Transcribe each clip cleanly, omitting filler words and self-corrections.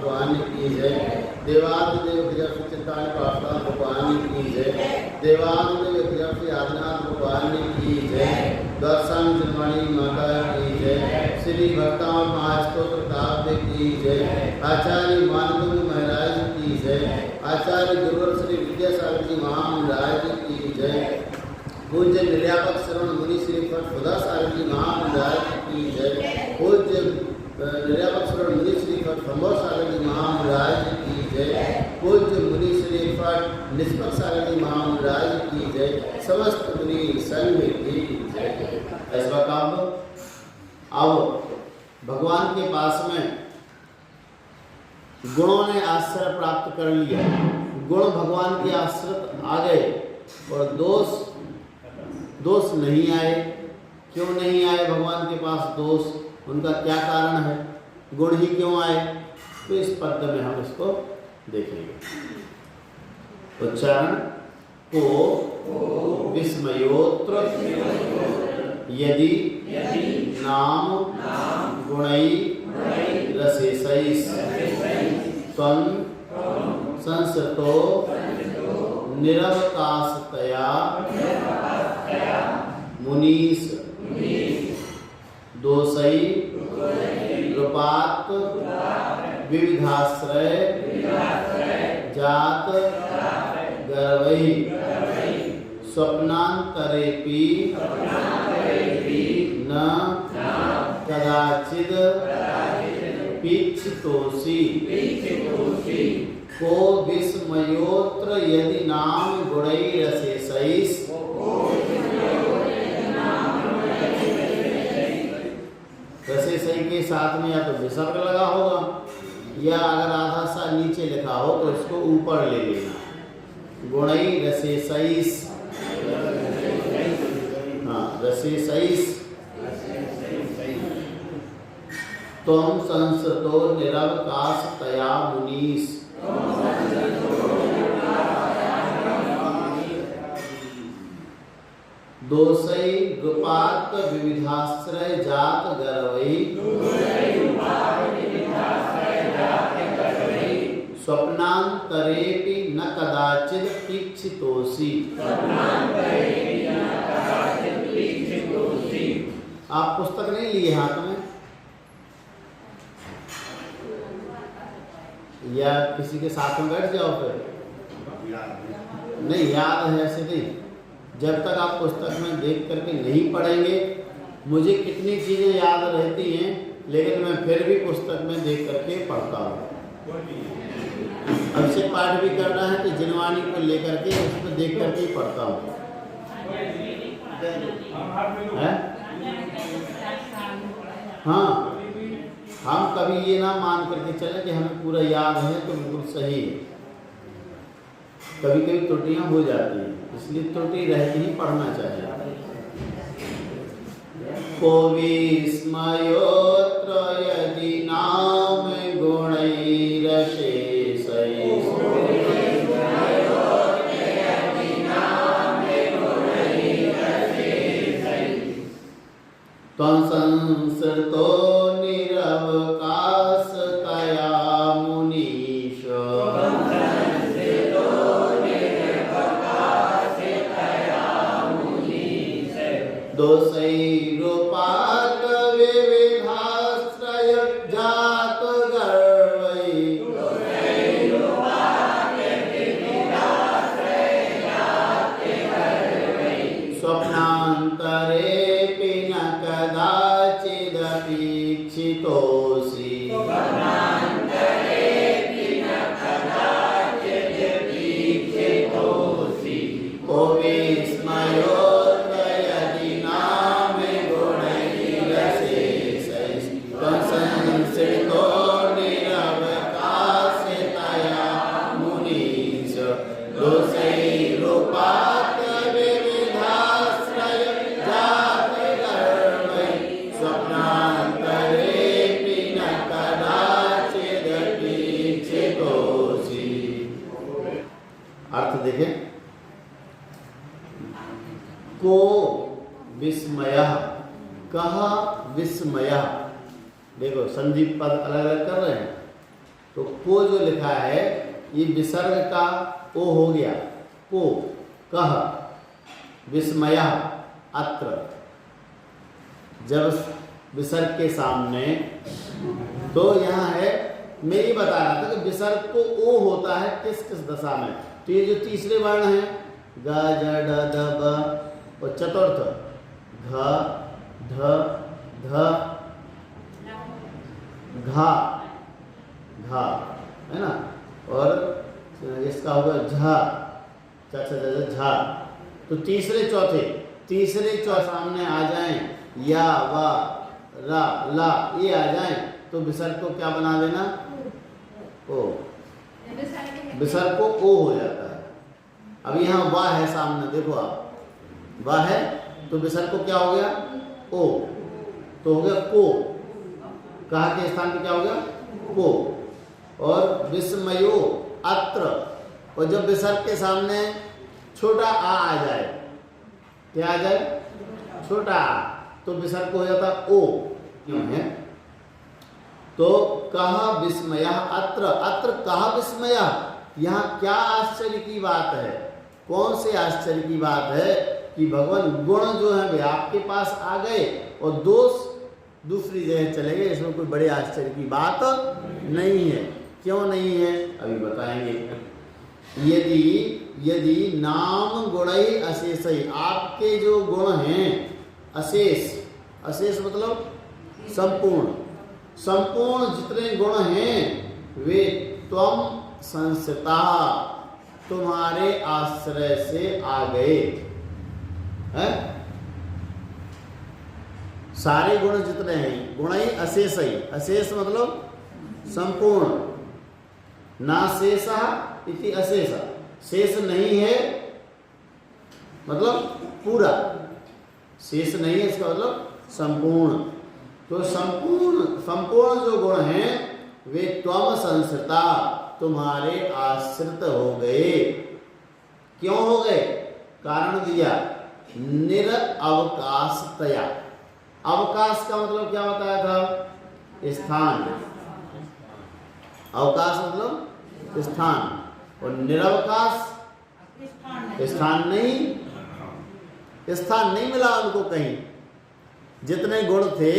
भगवान की जय। देवादिदेव गृह चित्तान पाठनाथ भगवान की जय। देवादिदेव गृह आदिनाथ भगवान की जय। दर्शन जन्मणी माता की जय। श्री भक्ताओं महास्तोत्र काव्य की जय। आचार्य मानव महाराज की जय। आचार्य गुरुवर श्री विद्यासागर जी महाराज की जय। पूज्य निर्यापक श्रवण मुनि श्री खुदा सागर जी महाराज की जय। पूज्य निर्यापक श्रवण मुनि श्री फंबो सागर जी महाराज की जय। पूज्य मुनि श्री निष्पक्ष सागर जी महाराज की जय। समस्त मुनि संघ की जय। ऐसा काम अब भगवान के पास में गुणों ने आश्रय प्राप्त कर लिया। गुण भगवान के आश्रित आ गए और दोष नहीं आए। क्यों नहीं आए भगवान के पास दोष? उनका क्या कारण है? गुण ही क्यों आए? तो इस पद में हम इसको देखेंगे। उच्चारण को विस्मयोत्र यदि नाम गुणई रसेसैस् त्वं संसतो निरवकाशतया मुनीश दोषै रूपात् विविधाश्रय जात गर्वै स्वप्नांतरेपि न कदाचिद पीक्षितोषि को विस्मयोत्र यदि नाम गुणैरशेषैस् रसेसई के साथ में या तो विसर्ग लगा होगा या अगर आधा सा नीचे लिखा हो तो इसको ऊपर ले लेना। गुणई रसेसैस्, हाँ रसेसैस् त्वं संसतो निरवकाशतया मुनीश दोषै रूपात् विविधाश्रय जात गर्वै स्वप्नांतरेपि न कदाचिद पीक्षितोषि। आप पुस्तक नहीं लिए हाथ में या किसी के साथ में बैठ जाओ फिर? नहीं याद है ऐसे नहीं। जब तक आप पुस्तक में देख करके नहीं पढ़ेंगे, मुझे कितनी चीज़ें याद रहती हैं लेकिन मैं फिर भी पुस्तक में देख करके पढ़ता हूँ। अब से पाठ भी करना है तो जिनवानी को लेकर के उसको देख करके ही पढ़ता हूँ। हाँ, हम कभी ये ना मान करके चले कि हमें पूरा याद है तो बिल्कुल सही है। कभी कभी त्रुटियां हो जाती हैं, इसलिए त्रुटि रहती ही पढ़ना चाहिए। को विस्मयोत्र यदि नाम गुणैरशेषैस् त्वं संसृतो निरवकाशतया मुनीश दोषै रूपात् विविधाश्रय जात गर्वै स्वप्नांतरेपि न कदाचिदपीक्षितोषि को विस्मयोत्र यदि नाम गुणैरशेषैस् त्वं संसृतो निरवकाशतया मुनीश दोषै रूपात् विविधाश्रय जात गर्वै स्वप्नांतरेपि न कदाचिदपीक्षितोषि। अर्थ देखें। को विस्मयः, कहा विस्मयः। देखो संधि पद अलग अलग कर रहे हैं तो को जो लिखा है ये विसर्ग का ओ हो गया, को कह विस्मयः अत्र, जब विसर्ग के सामने, तो यहाँ है मैं ये बता रहा था कि विसर्ग को ओ होता है किस किस दशा में। तो ये जो तीसरे वर्ण है ग ज ड द ब और चतुर्थ घ ढ ध घा घा है ना, और इसका होगा झा च छ ज झ झा। तो तीसरे चौथे सामने आ जाएं, या वा रा ला ये आ जाएं तो विसर्ग को क्या बना देना, ओ, विसर्ग को ओ हो जाता है। अब यहाँ वाह है सामने, देखो आप वाह है तो विसर्ग को क्या हो गया, ओ, तो हो गया को, कहा के स्थान पे क्या हो गया, को। और विस्मयो अत्र, और जब विसर्ग के सामने छोटा आ जाए, क्या आ जाए, छोटा आ, तो विसर्ग को हो जाता ओ, क्यों है। तो कहा विस्मयः अत्र, अत्र कहा विस्मयः, यहाँ क्या आश्चर्य की बात है, कौन से आश्चर्य की बात है कि भगवान गुण जो है वे आपके पास आ गए और दोष दूसरी जगह चले गए, इसमें कोई बड़े आश्चर्य की बात नहीं है। क्यों नहीं है अभी बताएंगे। यदि नाम गुणई अशेषई, आपके जो गुण हैं अशेष, अशेष मतलब संपूर्ण, संपूर्ण जितने गुण हैं वे त्वम संस्थिता, तुम्हारे आश्रय से आ गए हैं। सारे गुण जितने हैं, गुणई अशेषई, अशेष मतलब संपूर्ण, ना शेषा इति अशेष, शेष नहीं है मतलब पूरा, शेष नहीं है इसका मतलब संपूर्ण। तो संपूर्ण जो गुण हैं वे त्वम संस्कृता, तुम्हारे आश्रित हो गए। क्यों हो गए, कारण दिया, निरअवकाशतया। अवकाश का मतलब क्या बताया था, स्थान, अवकाश मतलब स्थान, और निरवकाश स्थान नहीं मिला उनको कहीं। जितने गुण थे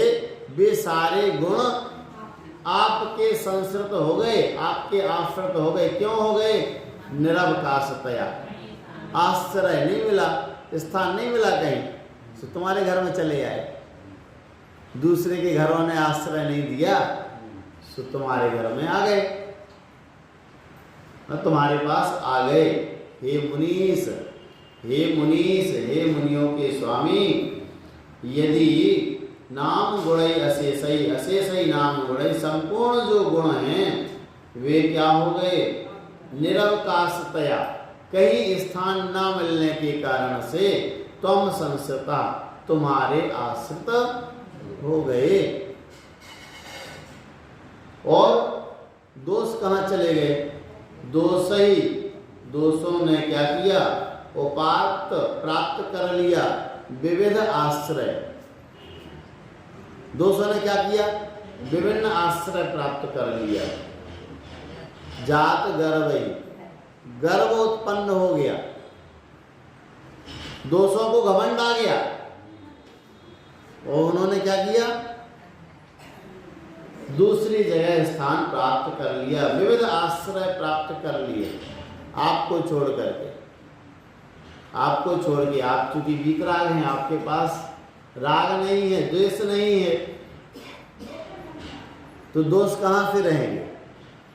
वे सारे गुण आपके संसृत हो गए, आपके आश्रित हो गए। क्यों हो गए, निरवकाशतया, आश्रय नहीं मिला, स्थान नहीं मिला कहीं, तो तुम्हारे घर में चले आए। दूसरे के घरों ने आश्रय नहीं दिया तो तुम्हारे घर में आ गए, तुम्हारे पास आ गए। हे मुनीश, हे मुनीश, हे मुनियों के स्वामी, यदि नाम गुणई अशेषई, अशेषई नाम गुणई, संपूर्ण जो गुण हैं वे क्या हो गए, निरवकाशतया, कहीं स्थान न मिलने के कारण से त्वम संस्कृता, तुम्हारे आश्रित हो गए। और दोष कहाँ चले गए, दोषई, दोषों ने क्या किया, उपात्त प्राप्त कर लिया, विविध आश्रय, दोषों ने क्या किया, विभिन्न आश्रय प्राप्त कर लिया। जात गर्वई, गर्व उत्पन्न हो गया, दोषों को घमंड आ गया, और उन्होंने क्या किया, दूसरी जगह स्थान प्राप्त कर लिया, विविध आश्रय प्राप्त कर लिए, आपको छोड़ करके, आपको छोड़ के। आप चूंकि वीतराग हैं, आपके पास राग नहीं है, द्वेष नहीं है, तो दोष कहाँ से रहेंगे।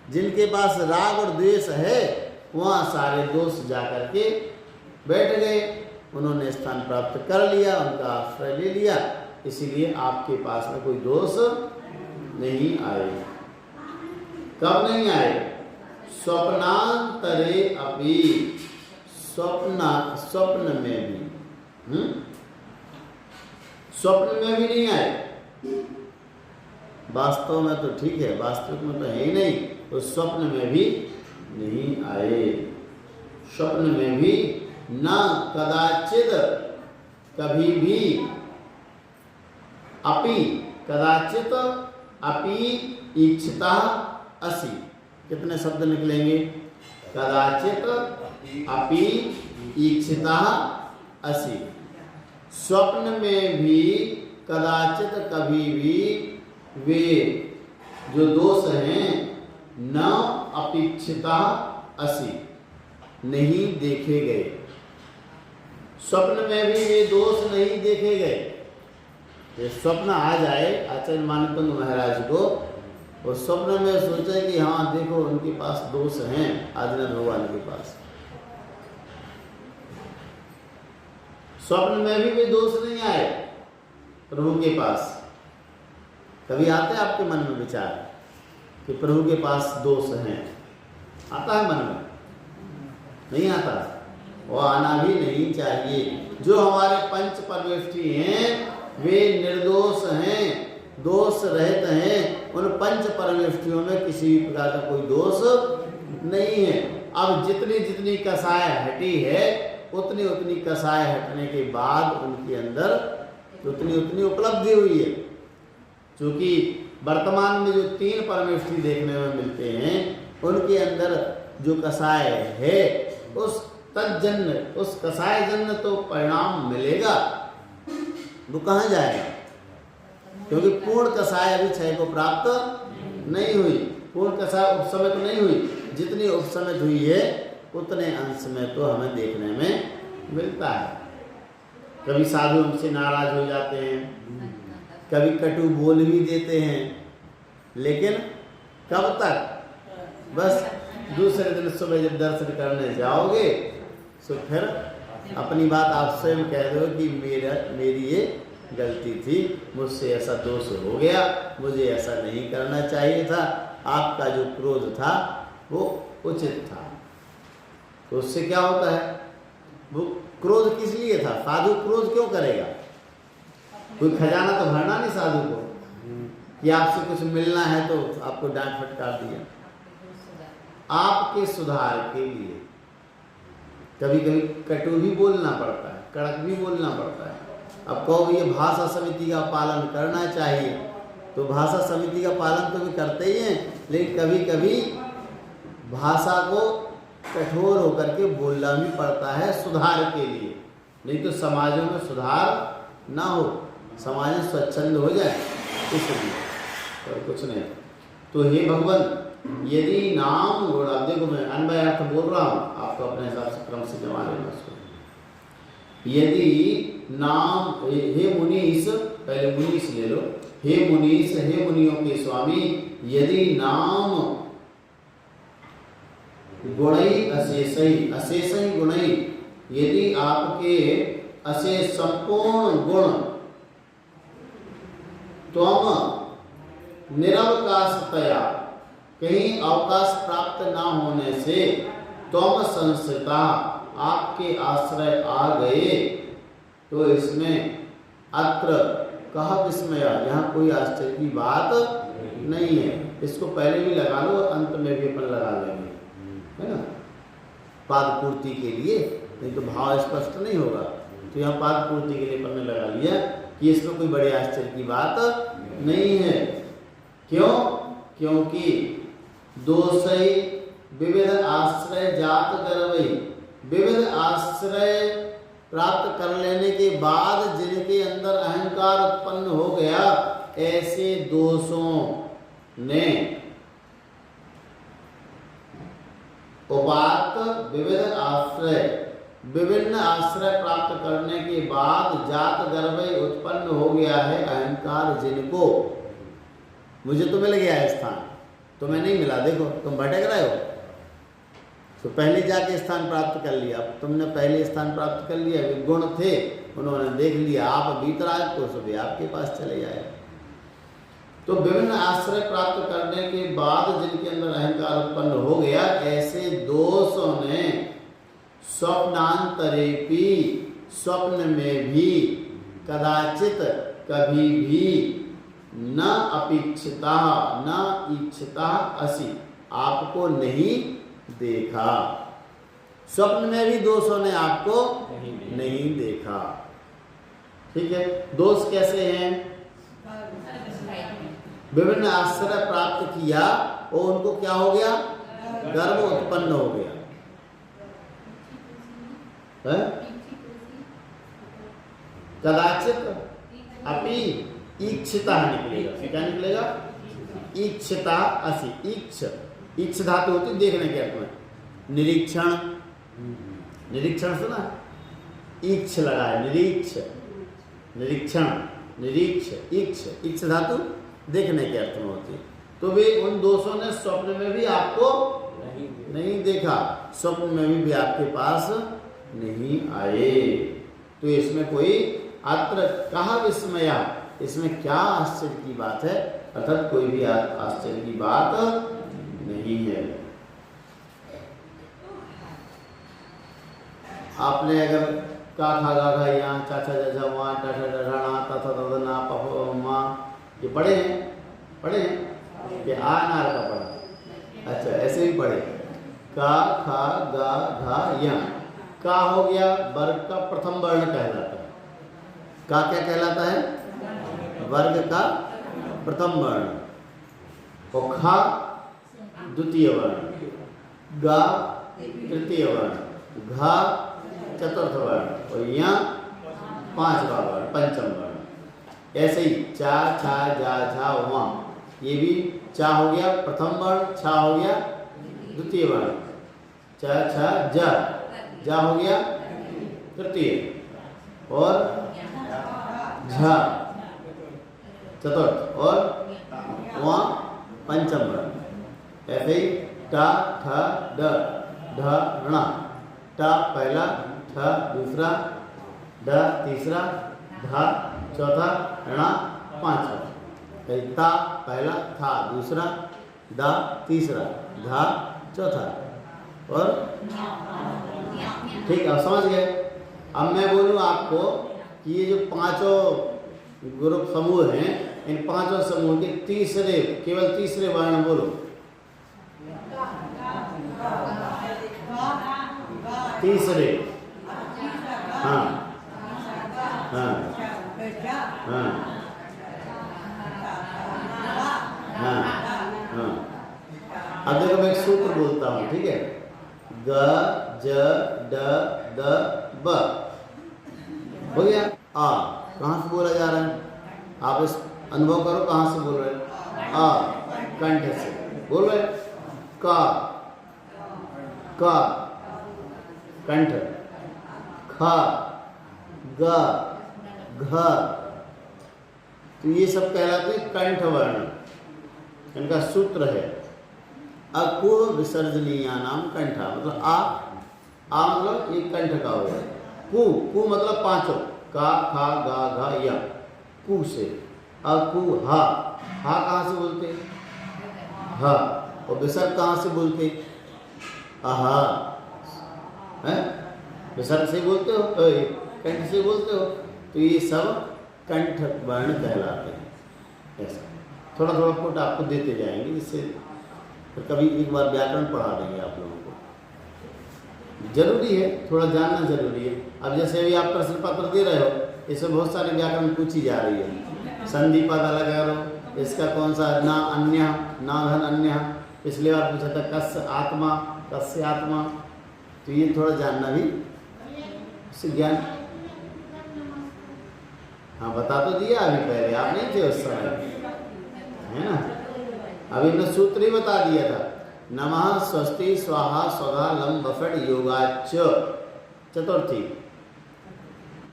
जिनके पास राग और द्वेष है वहाँ सारे दोष जाकर के बैठ गए, उन्होंने स्थान प्राप्त कर लिया, उनका आश्रय ले लिया, इसीलिए आपके पास में कोई दोष नहीं आए। कब नहीं आए, स्वप्नांतरे अपि, स्वप्न में भी, स्वप्न में भी नहीं आए। वास्तव में तो ठीक है, वास्तविक में तो है ही नहीं, तो स्वप्न में भी नहीं आए। स्वप्न में भी न कदाचित, कभी भी, अपि कदाचित, अपि इच्छिता असि, कितने शब्द निकलेंगे? कदाचित अपि ईक्षिता असि। स्वप्न में भी कदाचित कभी भी वे जो दोष हैं न अपेक्षिता असि, नहीं देखे गए। स्वप्न में भी वे दोष नहीं देखे गए। ये स्वप्न आ जाए आचार्य मानकुंद महाराज को, और स्वप्न में सोचे कि हाँ देखो उनके पास दोष हैं, आदिनाथ भगवान के पास। स्वप्न में भी वे दोष नहीं आए प्रभु के पास। कभी आते हैं आपके मन में विचार कि प्रभु के पास दोष हैं? आता है मन में? नहीं आता। वो आना भी नहीं चाहिए। जो हमारे पंच परमेष्ठी हैं वे निर्दोष हैं, दोष रहित हैं। उन पंच परमेष्ठियों में किसी भी प्रकार का कोई दोष नहीं है। अब जितनी जितनी कसाय हटी है उतनी उतनी कसाय हटने के बाद उनके अंदर उतनी उतनी उपलब्धि हुई है। क्योंकि वर्तमान में जो 3 परमेष्ठी देखने में मिलते हैं उनके अंदर जो कसाय है उस तज्जन्य, उस कसाय जन्य तो परिणाम मिलेगा, वो कहाँ जाएगा? क्योंकि पूर्ण कसाय अभी क्षय को प्राप्त नहीं हुई। पूर्ण कसाय उपसमित तो नहीं हुई। जितनी उपसमित हुई है उतने अंश में तो हमें देखने में मिलता है। कभी साधु हमसे नाराज हो जाते हैं, कभी कटु बोल भी देते हैं, लेकिन कब तक? बस दूसरे दिन सुबह जब दर्शन करने जाओगे तो फिर अपनी बात आप स्वयं कह दो कि मेरी ये गलती थी, मुझसे ऐसा दोष हो गया, मुझे ऐसा नहीं करना चाहिए था, आपका जो क्रोध था वो उचित था। तो उससे क्या होता है? वो क्रोध किस लिए था? साधु क्रोध क्यों करेगा? कोई खजाना तो भरना नहीं साधु को कि आपसे कुछ मिलना है तो आपको डांट फटकार दिया। आपके सुधार के लिए कभी कभी कटु भी बोलना पड़ता है, कड़क भी बोलना पड़ता है। अब कहो ये भाषा समिति का पालन करना चाहिए, तो भाषा समिति का पालन तो भी करते ही हैं, लेकिन कभी कभी भाषा को कठोर होकर के बोलना भी पड़ता है सुधार के लिए, नहीं तो समाजों में सुधार ना हो, समाज स्वच्छंद हो जाए, इसलिए और कुछ नहीं। तो हे भगवान, यदि नाम गुण, अब देखो मैं अन्वय अर्थ बोल रहा हूँ, आपको अपने हिसाब से क्रम से जमा लेना उसको। यदि नाम, हे मुनीस, पहले मुनीस ले लो, हे मुनीस, हे मुनियों के स्वामी, यदि नाम गुणई अशेषई, अशेषई गुणई, यदि आपके अशेष संपूर्ण गुण त्वम निरवकाशतया, कहीं अवकाश प्राप्त ना होने से, त्वम संस्थिता, आपके आश्रय आ गए, तो इसमें अत्र कह विस्मय, यहाँ कोई आश्चर्य की बात नहीं है। इसको पहले भी लगा लो, अंत में भी अपन लगा लेंगे, है ना, पाद पूर्ति के लिए, नहीं तो भाव स्पष्ट नहीं होगा। तो यहाँ पाद पूर्ति के लिए अपन ने लगा लिया कि इसमें कोई बड़े आश्चर्य की बात नहीं है। क्यों? क्योंकि दोषई विविध आश्रय जात गर्वई, विविध आश्रय प्राप्त कर लेने के बाद जिनके अंदर अहंकार उत्पन्न हो गया, ऐसे दोषों ने उपात्त विविध आश्रय, विभिन्न आश्रय प्राप्त करने के बाद जात गर्वई उत्पन्न हो गया है अहंकार जिनको। मुझे तो मिल गया है स्थान, तुम्हें नहीं मिला, देखो तुम भटक रहे हो। तो पहले जाके स्थान प्राप्त कर लिया, तुमने पहले स्थान प्राप्त कर लिया, वे गुण थे, उन्होंने देख लिया आप भीतर आए तो सभी आपके पास चले जाए। तो विभिन्न आश्रय प्राप्त करने के बाद जिनके अंदर अहंकार उत्पन्न हो गया, ऐसे दोषों ने स्वप्नांतरेपि, स्वप्न में भी, कदाचित कभी भी, न अपेक्षिता न इच्छिता असि, आपको नहीं देखा। स्वप्न में भी दोषों ने आपको नहीं देखा। ठीक है, दोष कैसे हैं? विभिन्न आश्रय प्राप्त किया और उनको क्या हो गया, गर्भ उत्पन्न हो गया है? कदाचित अपि ईक्षिता निकलेगा, क्या निकलेगा, ईक्षिता असि, ईक्ष धातु होती देखने के अर्थ में, निरीक्षण, निरीक्षण सुना, ईक्ष लगा है, निरीक्ष, निरीक्षण, निरीक्ष, ईक्ष धातु देखने के अर्थ में होती है। तो वे उन दोषों ने स्वप्न में भी आपको नहीं देखा, स्वप्न में भी आपके पास नहीं आए। तो इसमें कोई अत्र कहा विस्मया, इसमें क्या आश्चर्य की बात है, अर्थात कोई भी आश्चर्य की बात नहीं है। आपने अगर का खा गा खा यहाँ चाचा चाचा वहाँ टाटा डराना तथा तदना पफ माँ ये पढ़े हैं कि आ नार का पढ़ा, अच्छा ऐसे भी पढ़े, का खा गा घा यहाँ, का हो गया वर्ग का प्रथम वर्ण कहलाता है, का क्या कहलाता है, वर्ग का प्रथम वर्ण, और खा द्वितीय वर्ण, गा तृतीय वर्ण, घा चतुर्थ वर्ण, और यहाँ पांचवा वर्ण पंचम वर्ण। ऐसे ही चा छा जा झा वहाँ, ये भी चा हो गया प्रथम वर्ण, छा हो गया द्वितीय वर्ण, चा छा जा हो गया तृतीय, और झा चतुर्थ, और वहाँ पंचम वर्ण। ऐसे ही टा ठ ड ढ ण, टा पहला, ठ दूसरा, ड तीसरा, धा चौथा, ण पांचवा, ता पहला, था दूसरा, दा तीसरा, धा चौथा, और ठीक है समझ गए। अब मैं बोलूँ आपको कि ये जो पांचों ग्रुप समूह हैं, इन पांचों समूह के तीसरे, केवल तीसरे वर्ण बोलो, तीसरे, हाँ हाँ हाँ हाँ हाँ। अब देखो मैं एक सूत्र बोलता हूँ, ठीक है, ग ज ड द ब हो गया। आ कहाँ से बोला जा रहा है, आप इस अनुभव करो कहाँ से बोल रहे हैं, आ कंठ से बोल रहे, का कंठ, ख ग घ, तो ये सब कहलाते हैं कंठ वर्ण, इनका सूत्र है अपूर्व विसर्जनीय नाम कंठा, मतलब आ मतलब एक कंठ का हो गया, कु मतलब पांचों, का खा गा घा या, कु से, अकु हा कहाँ से बोलते, हा, और विसर्ग कहाँ से बोलते, आहा है, विसर्ग से बोलते हो, कंठ से बोलते हो, तो ये सब कंठ वर्ण कहलाते हैं। ऐसा थोड़ा थोड़ा पुट आपको देते जाएंगे, जिससे फिर कभी एक बार व्याकरण पढ़ा देंगे आप लोगों को, जरूरी है, थोड़ा जानना जरूरी है। अब जैसे अभी आप प्रश्न पत्र दे रहे हो, इसमें बहुत सारे व्याकरण पूछी जा रही है, संधि पद अलग करो, इसका कौन सा, ना अन्य, ना धन अन्य, पिछली बार पूछा था कस्य आत्मा, कस्य आत्मा, तो ये थोड़ा जानना भी उससे ज्ञान। हाँ बता तो दिया अभी, पहले आप नहीं थे उस समय, है ना, अभी मैं सूत्र ही बता दिया था, नमः स्वस्ति स्वाहा स्वधा लम बफट योगाच, चतुर्थी